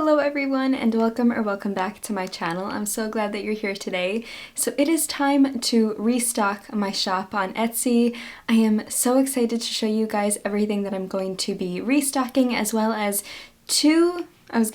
Hello everyone and welcome back to my channel. I'm so glad that you're here today. So it is time to restock my shop on Etsy. I am so excited to show you guys everything that I'm going to be restocking, as well as four, as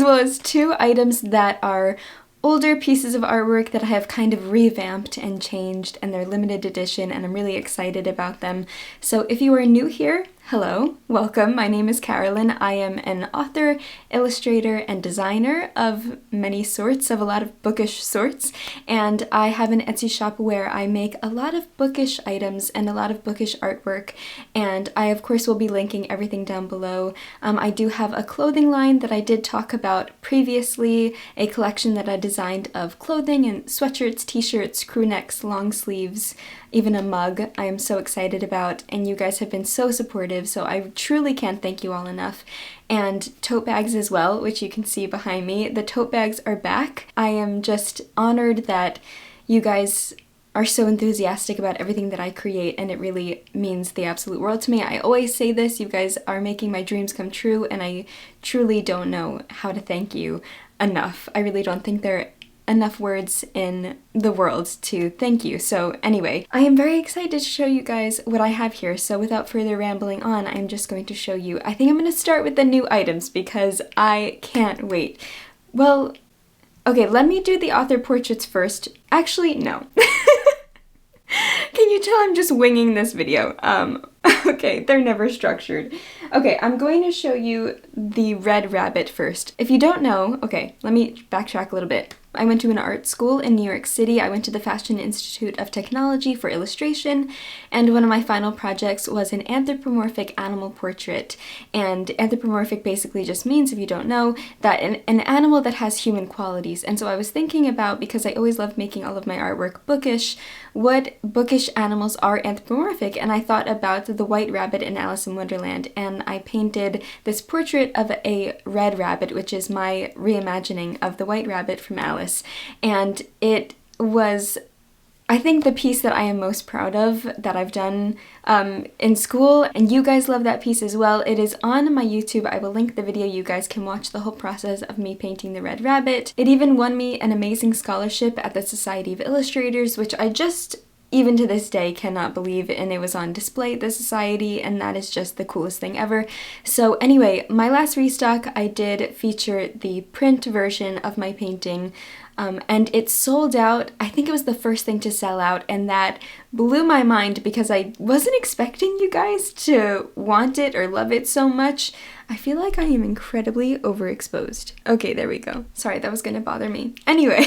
well as two items that are older pieces of artwork that I have kind of revamped and changed, and they're limited edition and I'm really excited about them. So if you are new here, hello, welcome. My name is Carolyn. I am an author, illustrator, and designer of many sorts, of a lot of bookish sorts, and I have an Etsy shop where I make a lot of bookish items and a lot of bookish artwork, and I of course will be linking everything down below. I do have a clothing line that I did talk about previously, a collection that I designed of clothing and sweatshirts, t-shirts, crew necks, long sleeves, even a mug I am so excited about, and you guys have been so supportive, so I truly can't thank you all enough. And tote bags as well, which you can see behind me. The tote bags are back. I am just honored that you guys are so enthusiastic about everything that I create, and it really means the absolute world to me. I always say this, you guys are making my dreams come true, and I truly don't know how to thank you enough. I really don't think there are enough words in the world to thank you. So anyway, I am very excited to show you guys what I have here. So without further rambling on, I'm just going to show you. I think I'm going to start with the new items because I can't wait. Well, okay, let me do the author portraits first. Actually, no. Can you tell I'm just winging this video? Okay, they're never structured. Okay, I'm going to show you the red rabbit first. If you don't know, okay, let me backtrack a little bit. I went to an art school in New York City. I went to the Fashion Institute of Technology for illustration, and one of my final projects was an anthropomorphic animal portrait. And anthropomorphic basically just means, if you don't know, that an animal that has human qualities. And so I was thinking about, because I always love making all of my artwork bookish, what bookish animals are anthropomorphic, and I thought about the white rabbit in Alice in Wonderland, and I painted this portrait of a red rabbit, which is my reimagining of the white rabbit from Alice, and it was, I think, the piece that I am most proud of that I've done in school, and you guys love that piece as well. It is on my YouTube. I will link the video. You guys can watch the whole process of me painting the red rabbit. It even won me an amazing scholarship at the Society of Illustrators, which I just, even to this day, cannot believe, and it was on display at the Society, and that is just the coolest thing ever. So anyway, my last restock, I did feature the print version of my painting, and it sold out. I think it was the first thing to sell out, and that blew my mind because I wasn't expecting you guys to want it or love it so much. I feel like I am incredibly overexposed. Okay, there we go. Sorry, that was gonna bother me. Anyway,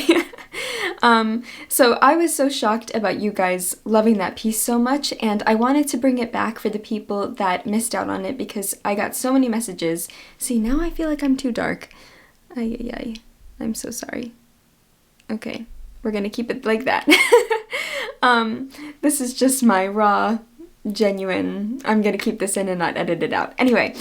so I was so shocked about you guys loving that piece so much, and I wanted to bring it back for the people that missed out on it because I got so many messages. See, now I feel like I'm too dark. Ay, ay, ay. I'm so sorry. Okay, we're gonna keep it like that. This is just my raw, genuine, I'm gonna keep this in and not edit it out. Anyway,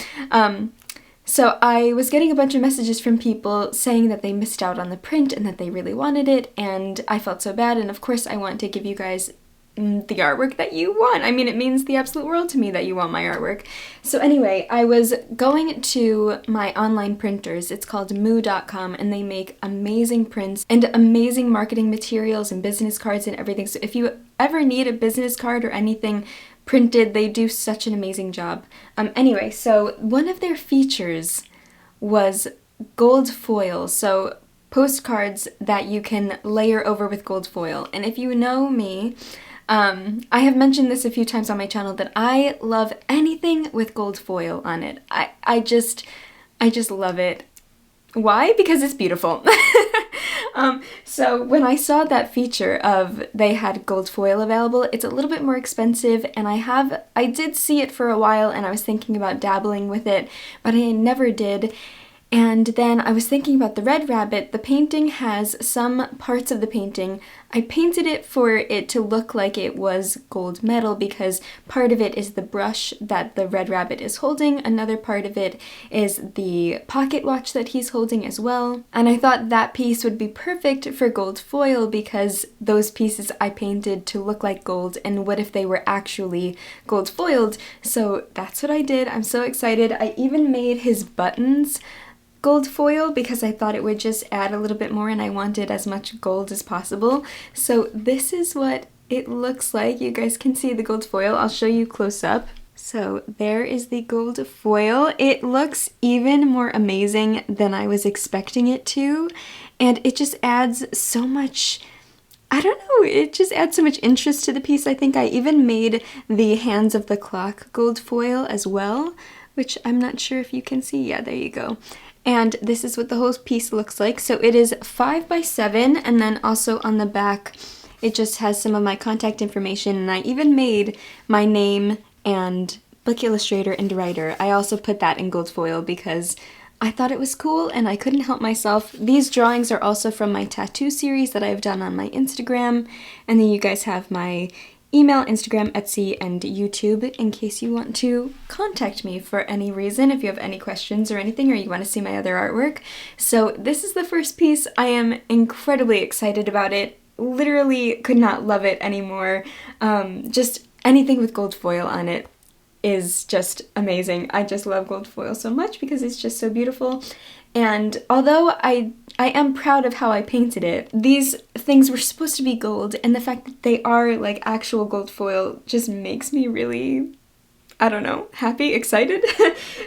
so I was getting a bunch of messages from people saying that they missed out on the print and that they really wanted it, and I felt so bad, and of course I want to give you guys the artwork that you want. I mean, it means the absolute world to me that you want my artwork. So anyway, I was going to my online printers. It's called moo.com, and they make amazing prints and amazing marketing materials and business cards and everything. So if you ever need a business card or anything printed, they do such an amazing job. Anyway, so one of their features was gold foil. So postcards that you can layer over with gold foil. And if you know me, I have mentioned this a few times on my channel that I love anything with gold foil on it. I just love it. Why? Because it's beautiful. So when I saw that feature of they had gold foil available, it's a little bit more expensive, and I did see it for a while, and I was thinking about dabbling with it, but I never did. And then I was thinking about the Red Rabbit. The painting has some parts of the painting. I painted it for it to look like it was gold metal because part of it is the brush that the Red Rabbit is holding. Another part of it is the pocket watch that he's holding as well. And I thought that piece would be perfect for gold foil because those pieces I painted to look like gold, and what if they were actually gold foiled? So that's what I did. I'm so excited. I even made his buttons gold foil because I thought it would just add a little bit more and I wanted as much gold as possible. So this is what it looks like. You guys can see the gold foil. I'll show you close up. So there is the gold foil. It looks even more amazing than I was expecting it to, and it just adds so much, I don't know, it just adds so much interest to the piece. I think I even made the hands of the clock gold foil as well, which I'm not sure if you can see. Yeah, there you go. And this is what the whole piece looks like. So it is 5 by 7, and then also on the back it just has some of my contact information, and I even made my name and book illustrator and writer. I also put that in gold foil because I thought it was cool and I couldn't help myself. These drawings are also from my tattoo series that I've done on my Instagram, and then you guys have my email, Instagram, Etsy, and YouTube in case you want to contact me for any reason, if you have any questions or anything, or you want to see my other artwork. So this is the first piece. I am incredibly excited about it. Literally could not love it anymore. Just anything with gold foil on it is just amazing. I just love gold foil so much because it's just so beautiful. And although I am proud of how I painted it, these things were supposed to be gold, and the fact that they are like actual gold foil just makes me really, I don't know, happy, excited.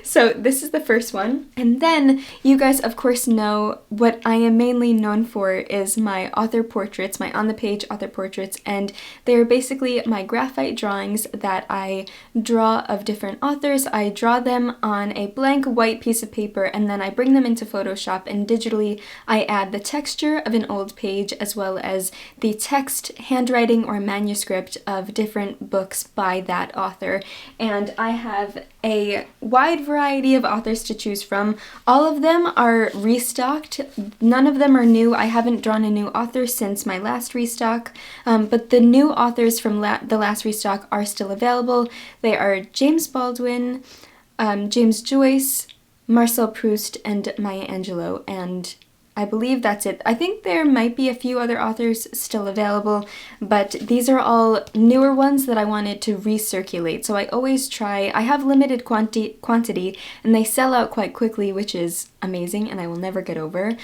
So this is the first one. And then you guys of course know what I am mainly known for is my author portraits, my on the page author portraits, and they're basically my graphite drawings that I draw of different authors. I draw them on a blank white piece of paper, and then I bring them into Photoshop, and digitally I add the texture of an old page as well as the text, handwriting, or manuscript of different books by that author. And I have a wide variety of authors to choose from. All of them are restocked. None of them are new. I haven't drawn a new author since my last restock, but the new authors from the last restock are still available. They are James Baldwin, James Joyce, Marcel Proust, and Maya Angelou, and I believe that's it. I think there might be a few other authors still available, but these are all newer ones that I wanted to recirculate. So I always try, I have limited quantity, and they sell out quite quickly, which is amazing, and I will never get over.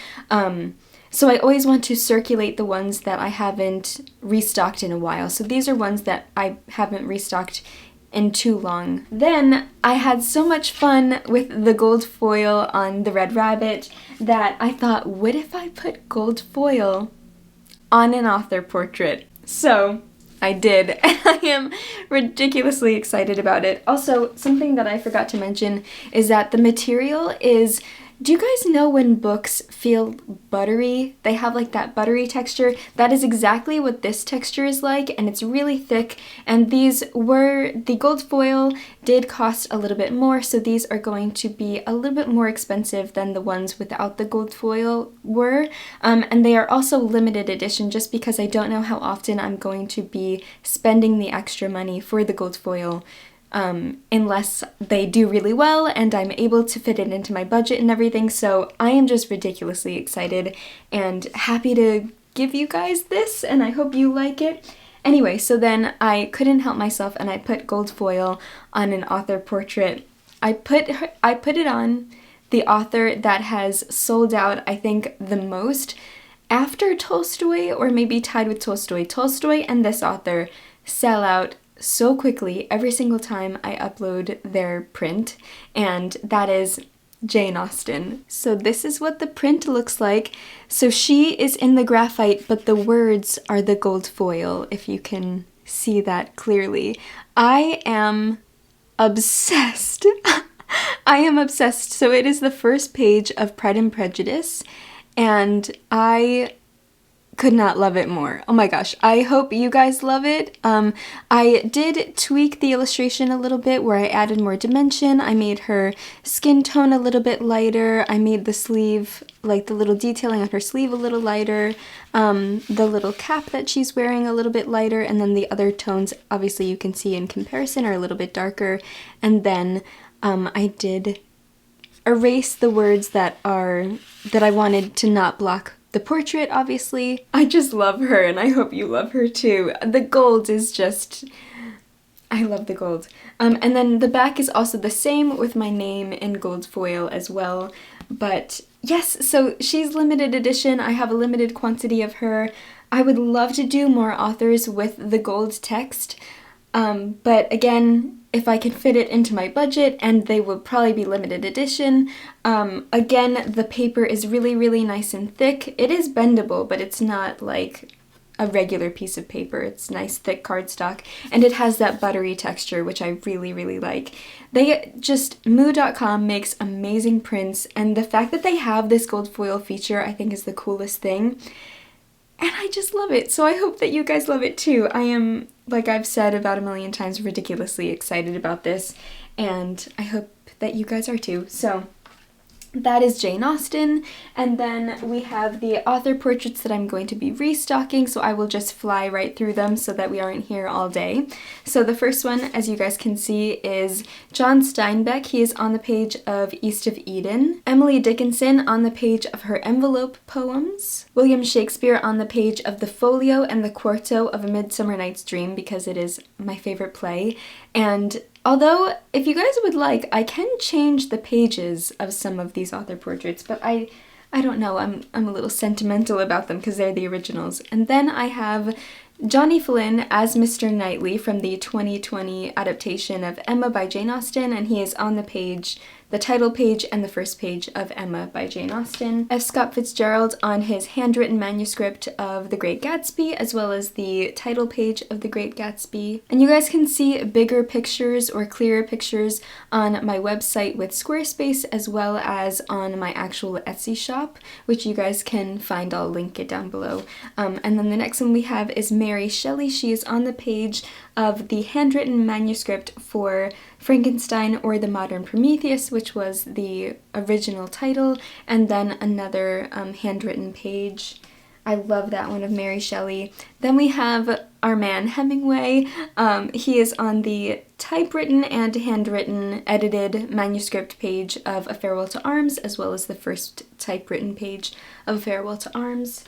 So I always want to circulate the ones that I haven't restocked in a while. So these are ones that I haven't restocked in too long. Then I had so much fun with the gold foil on the Red Rabbit that I thought, what if I put gold foil on an author portrait? So I did, and I am ridiculously excited about it. Also, something that I forgot to mention is that the material is, do you guys know when books feel buttery? They have like that buttery texture. That is exactly what this texture is like, and it's really thick. And the gold foil did cost a little bit more, so these are going to be a little bit more expensive than the ones without the gold foil were. And they are also limited edition just because I don't know how often I'm going to be spending the extra money for the gold foil. Unless they do really well and I'm able to fit it into my budget and everything. So I am just ridiculously excited and happy to give you guys this, and I hope you like it. Anyway, so then I couldn't help myself and I put gold foil on an author portrait. I put it on the author that has sold out, I think, the most after Tolstoy, or maybe tied with Tolstoy. Tolstoy and this author sell out so quickly every single time I upload their print, and that is Jane Austen. So this is what the print looks like. So she is in the graphite, but the words are the gold foil, if you can see that clearly. I am obsessed. I am obsessed. So it is the first page of Pride and Prejudice, and I could not love it more. Oh my gosh, I hope you guys love it. I did tweak the illustration a little bit where I added more dimension. I made her skin tone a little bit lighter. I made the sleeve, like the little detailing on her sleeve, a little lighter. The little cap that she's wearing a little bit lighter, and then the other tones, obviously you can see in comparison, are a little bit darker. And then I did erase the words that I wanted to not block the portrait, obviously. I just love her, and I hope you love her too. The gold is just... I love the gold. And then the back is also the same with my name in gold foil as well. But yes, so she's limited edition. I have a limited quantity of her. I would love to do more authors with the gold text. But again, if I can fit it into my budget, and they will probably be limited edition. Again, the paper is really, really nice and thick. It is bendable, but it's not like a regular piece of paper. It's nice, thick cardstock, and it has that buttery texture, which I really, really like. Moo.com makes amazing prints, and the fact that they have this gold foil feature, I think, is the coolest thing. And I just love it, so I hope that you guys love it too. I am, like I've said about a million times, ridiculously excited about this, and I hope that you guys are too. So that is Jane Austen, and then we have the author portraits that I'm going to be restocking, so I will just fly right through them so that we aren't here all day. So the first one, as you guys can see, is John Steinbeck. He is on the page of East of Eden. Emily Dickinson on the page of her envelope poems. William Shakespeare on the page of the folio and the quarto of A Midsummer Night's Dream, because it is my favorite play. And although, if you guys would like, I can change the pages of some of these author portraits, but I don't know, I'm a little sentimental about them because they're the originals. And then I have Johnny Flynn as Mr. Knightley from the 2020 adaptation of Emma by Jane Austen, and he is on the page, the title page and the first page of Emma by Jane Austen. F. Scott Fitzgerald on his handwritten manuscript of The Great Gatsby, as well as the title page of The Great Gatsby. And you guys can see bigger pictures or clearer pictures on my website with Squarespace, as well as on my actual Etsy shop, which you guys can find. I'll link it down below. And then the next one we have is Mary Shelley. She is on the page of the handwritten manuscript for Frankenstein or the Modern Prometheus, which was the original title, and then another handwritten page. I love that one of Mary Shelley. Then we have our man Hemingway. He is on the typewritten and handwritten edited manuscript page of A Farewell to Arms, as well as the first typewritten page of A Farewell to Arms.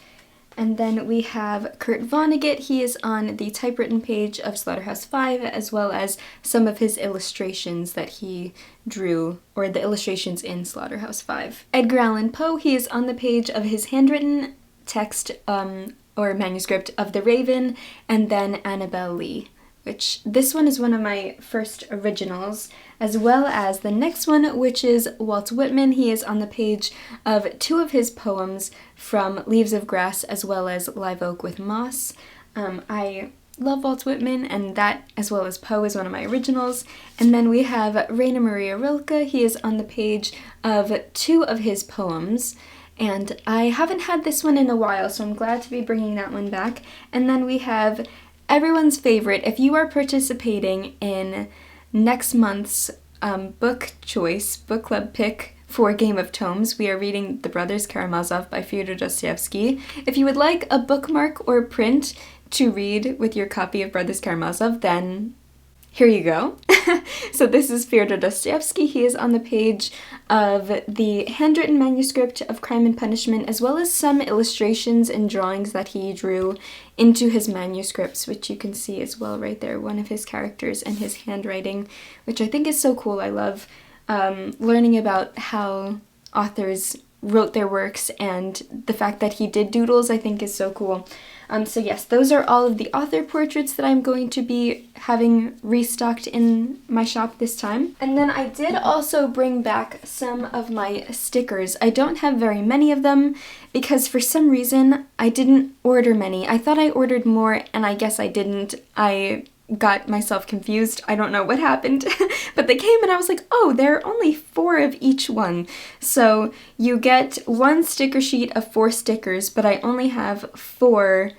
And then we have Kurt Vonnegut. He is on the typewritten page of Slaughterhouse-Five, as well as some of his illustrations that he drew, or the illustrations in Slaughterhouse-Five. Edgar Allan Poe, he is on the page of his handwritten text or manuscript of The Raven, and then Annabel Lee, which this one is one of my first originals, as well as the next one, which is Walt Whitman. He is on the page of two of his poems from Leaves of Grass, as well as Live Oak with Moss. I love Walt Whitman, and that, as well as Poe, is one of my originals. And then we have Raina Maria Rilke. He is on the page of two of his poems, and I haven't had this one in a while, so I'm glad to be bringing that one back. And then we have everyone's favorite. If you are participating in next month's book club pick for Game of Tomes, we are reading The Brothers Karamazov by Fyodor Dostoevsky. If you would like a bookmark or print to read with your copy of Brothers Karamazov, then here you go. So this is Fyodor Dostoevsky. He is on the page of the handwritten manuscript of Crime and Punishment, as well as some illustrations and drawings that he drew into his manuscripts, which you can see as well right there, one of his characters and his handwriting, which I think is so cool. I love learning about how authors wrote their works, and the fact that he did doodles I think is so cool. So yes, those are all of the author portraits that I'm going to be having restocked in my shop this time. And then I did also bring back some of my stickers. I don't have very many of them because for some reason I didn't order many. I thought I ordered more, and I guess I didn't. I got myself confused. I don't know what happened, but they came and I was like, oh, there are only 4 of each one. So you get 1 sticker sheet of 4 stickers, but I only have 4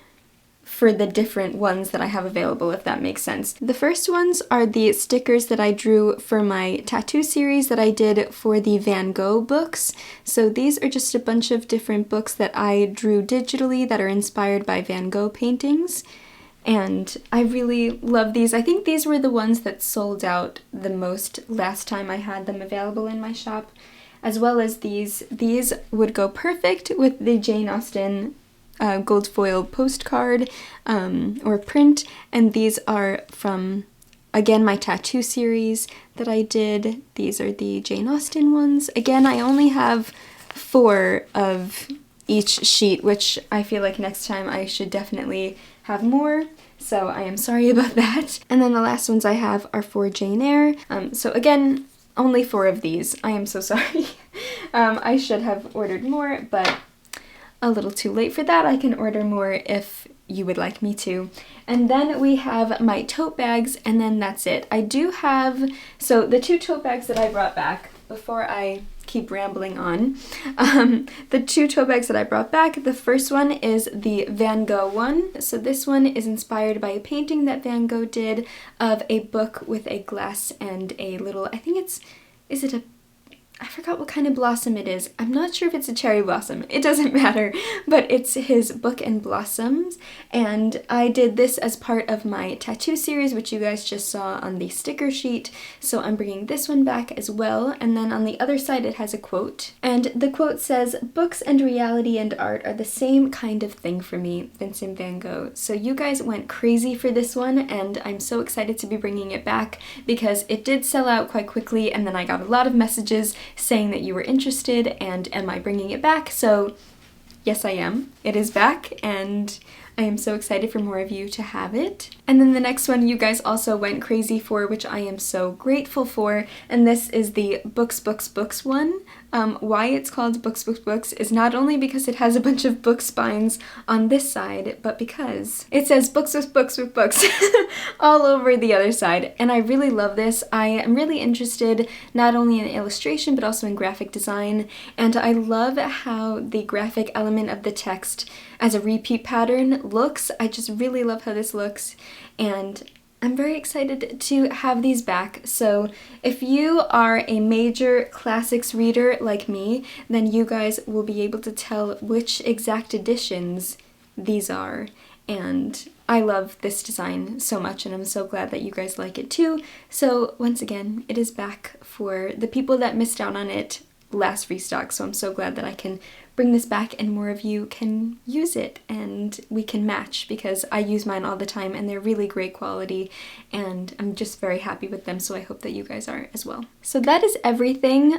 for the different ones that I have available, if that makes sense. The first ones are the stickers that I drew for my tattoo series that I did for the Van Gogh books. So these are just a bunch of different books that I drew digitally that are inspired by Van Gogh paintings. And I really love these. I think these were the ones that sold out the most last time I had them available in my shop, as well as these. These would go perfect with the Jane Austen gold foil postcard or print, and these are from, again, my tattoo series that I did. These are the Jane Austen ones. Again, I only have 4 of each sheet, which I feel like next time I should definitely have more, so I am sorry about that. And then the last ones I have are for Jane Eyre. So again, only 4 of these. I am so sorry. I should have ordered more, but a little too late for that. I can order more if you would like me to. And then we have my tote bags, and then that's it. I do have, so the 2 tote bags that I brought back, before I keep rambling on, the 2 tote bags that I brought back, the first one is the Van Gogh one. So this one is inspired by a painting that Van Gogh did of a book with a glass and a little, I think it's, is it a, I forgot what kind of blossom it is. I'm not sure if it's a cherry blossom. It doesn't matter, but it's his book and blossoms. And I did this as part of my tattoo series, which you guys just saw on the sticker sheet. So I'm bringing this one back as well. And then on the other side, it has a quote. And the quote says, "Books and reality and art are the same kind of thing for me, Vincent van Gogh." So you guys went crazy for this one, and I'm so excited to be bringing it back because it did sell out quite quickly, and then I got a lot of messages saying that you were interested and am I bringing it back? So yes, I am. It is back, and I am so excited for more of you to have it. And then the next one you guys also went crazy for, which I am so grateful for, and this is the Books, Books, Books one. Why it's called Books, Books, Books is not only because it has a bunch of book spines on this side, but because it says Books, Books, Books, Books, Books all over the other side. And I really love this. I am really interested not only in illustration, but also in graphic design. And I love how the graphic element of the text as a repeat pattern looks. I just really love how this looks. And I'm very excited to have these back. So if you are a major classics reader like me, then you guys will be able to tell which exact editions these are. And I love this design so much, and I'm so glad that you guys like it too. So once again, it is back for the people that missed out on it last restock. So I'm so glad that I can bring this back and more of you can use it and we can match, because I use mine all the time and they're really great quality and I'm just very happy with them, so I hope that you guys are as well. So that is everything.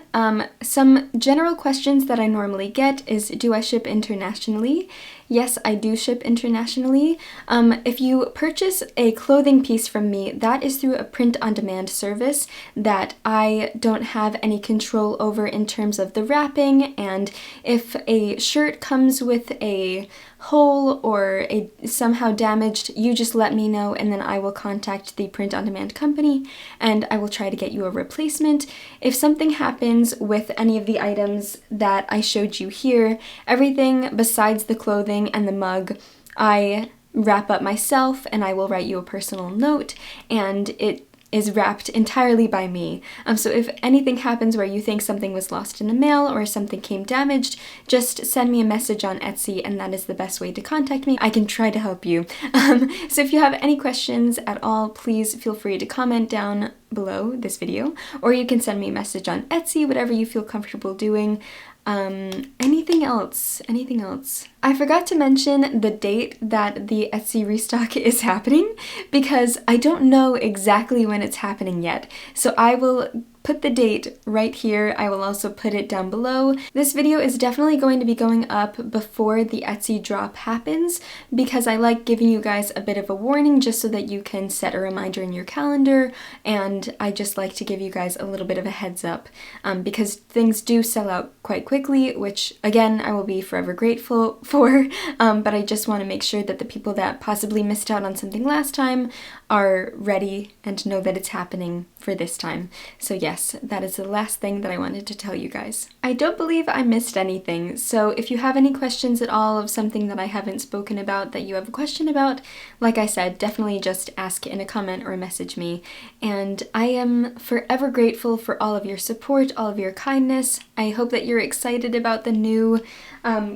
Some general questions that I normally get is, do I ship internationally? Yes, I do ship internationally. If you purchase a clothing piece from me, that is through a print-on-demand service that I don't have any control over in terms of the wrapping, and if a shirt comes with a hole or somehow damaged, you just let me know and then I will contact the print-on-demand company and I will try to get you a replacement. If something happens with any of the items that I showed you here, everything besides the clothing and the mug, I wrap up myself and I will write you a personal note, and it is wrapped entirely by me. So if anything happens where you think something was lost in the mail or something came damaged, just send me a message on Etsy and that is the best way to contact me. I can try to help you. So if you have any questions at all, please feel free to comment down below this video, or you can send me a message on Etsy, whatever you feel comfortable doing. Anything else? I forgot to mention the date that the Etsy restock is happening, because I don't know exactly when it's happening yet. So I will put the date right here. I will also put it down below. This video is definitely going to be going up before the Etsy drop happens because I like giving you guys a bit of a warning just so that you can set a reminder in your calendar, and I just like to give you guys a little bit of a heads up because things do sell out quite quickly, which again I will be forever grateful for, but I just want to make sure that the people that possibly missed out on something last time are ready and know that it's happening for this time. So yes, that is the last thing that I wanted to tell you guys. I don't believe I missed anything, so if you have any questions at all of something that I haven't spoken about that you have a question about, like I said, definitely just ask in a comment or message me. And I am forever grateful for all of your support, all of your kindness. I hope that you're excited about the new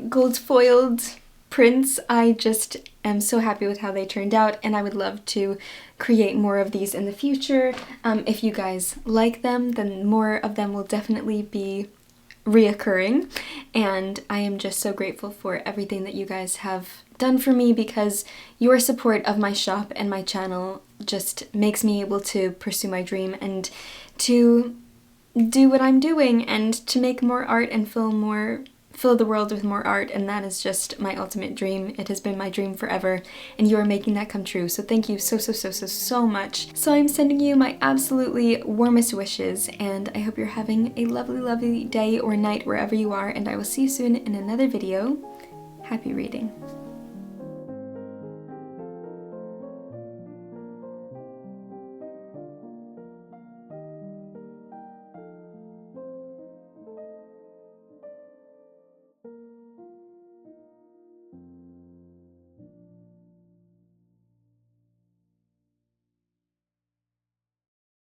gold foiled prints. I just am so happy with how they turned out, and I would love to create more of these in the future. If you guys like them, then more of them will definitely be reoccurring, and I am just so grateful for everything that you guys have done for me, because your support of my shop and my channel just makes me able to pursue my dream and to do what I'm doing and to make more art and fill the world with more art, and that is just my ultimate dream. It has been my dream forever, and you are making that come true, so thank you so much. So I'm sending you my absolutely warmest wishes, and I hope you're having a lovely day or night wherever you are, and I will see you soon in another video. Happy reading.